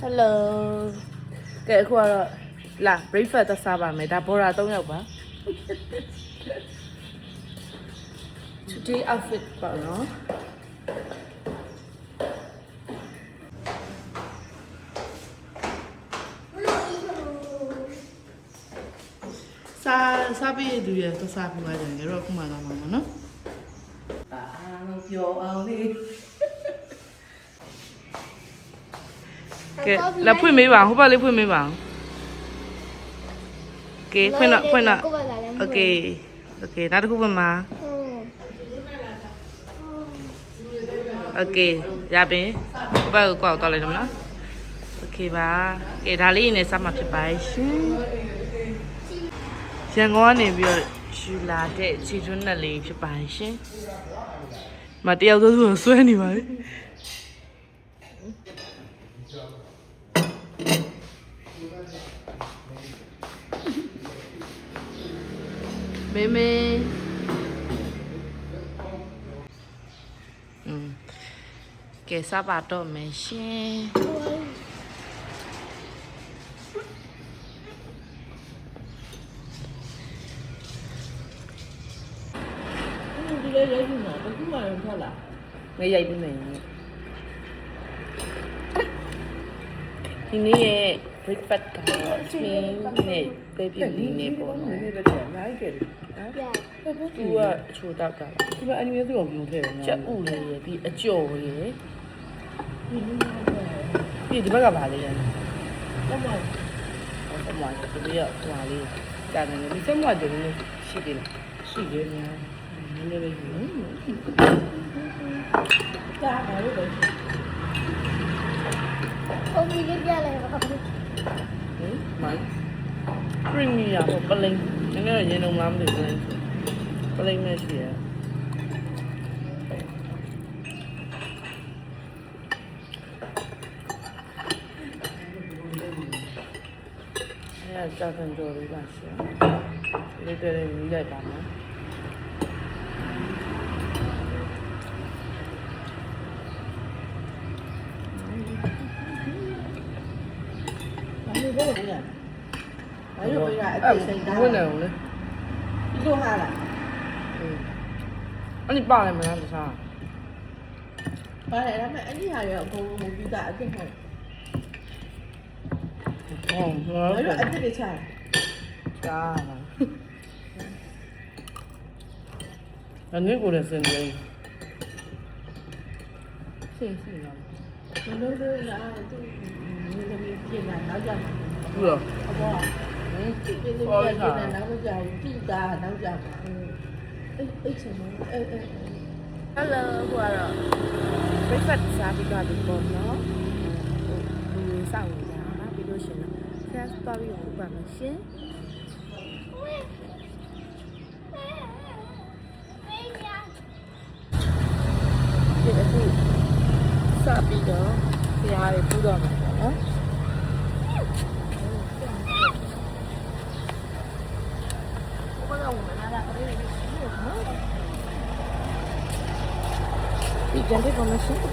Hello ကဲအခုကတော့လာ breakfast သက်စားပါမယ်ဒါဘော်ရာ3ယောက်ပါ Today outfit ပါနော်စားပြီးသူရသက်စားပြီးပါတယ်ငါတို့အခုမှလာမှာနော်အားလုံးပြောအောင်လေကဲလာဖွင့်မေးပါဟိုဘက်လေးဖွင့်မေးပါကဲဖွင့်တော့โอเคနောက်တစ်ခုဖွင့်ပါโอเคရပြီဟိုဘက်ကိုကောက်တော့လိုက်တော့မနော်โอเคပါကဲဒါလေးနဲ့စားမှာဖြစ်ပါရှင်ရန်ကုန်ကနေပြီးတော့ယူလာတဲ့ခြေကျွန်းနဲ့လေးဖြစ်ပါရှင်မတယောက်ဆိုဆွဲနေပါလေမေကဲစားပါတော့မယ်ရှင်ဒီလေးရိုက်ပြီးတော့အခုမှတော့ထွက်လာငါရိုက်ပြီးမယ်ဒီနေ့ရဲ့ breakfast ကတော့ချင်းနဲ့ပဲပြင်းနေပေါ့နော်ဒီပဲပြန်လိုက်ခဲ့တယ်သူကအချိုတောက်တာဒီမှာအနီးသူ့ကိုပြုံးထည့်တယ်ချက်ဥလေးရပြီးအကျော်ရယ်ပြီးဒီဘက်ကပါလေရတယ်ဆက်မတတိယဟွာလေးတာတယ်ဒီဆက်မတယ်လို့ရှိတယ်ရှိတယ်များနည်းနည်းပဲယူတာပါလို့ပဲ我们这边来了。မိုင်း premium ဟိုပလိန်နည်းနည်းရင်လုံးလားမသိဘူးပလိန်နဲ့ရှိရအဲ့ဒါကြာကန်ကြော်လေးပါရှင်လေးတွေလေးမြည်လိုက်ပါမယ်ဘယ်လိုလဲ။ဘာလို့ပြရအတိတ်စိတ်သား။ဘယ်လိုလဲ။ဒီလိုဟာလား။အဲ့ဒီပါတယ်မလားတခြား။ပါတယ်ဒါပေမဲ့အဲ့ဒီဟာတွေအကုန်လုံးပြီးသားအတိတ်ဟုတ်။ဟုတ်။ဘာလို့အတိတ်ချာ။ချာ။အဲ့ဒီကိုလည်းစင်တယ်။စင်ရော။ဘယ်လိုလဲလား။သူပြင်လာနောက်ကြဘူးလားအဘောပြင်နေနောက်ကြတိတာနောက်ကြအဲ့ချင်မအဲ့ Hello ဟိုကတော့ breakfast စားပြီးတော့ဒီပေါ်နော်ဒီစောင့်နေတာပြီးလို့ရှင်တော့ fast story ကိုပါမယ်ရှင်ဒီအခုစားပြီးတော့ဖျားရပူတော့မှာပေါ့နော်ဒီကြံတဲ့ကောမရှင်က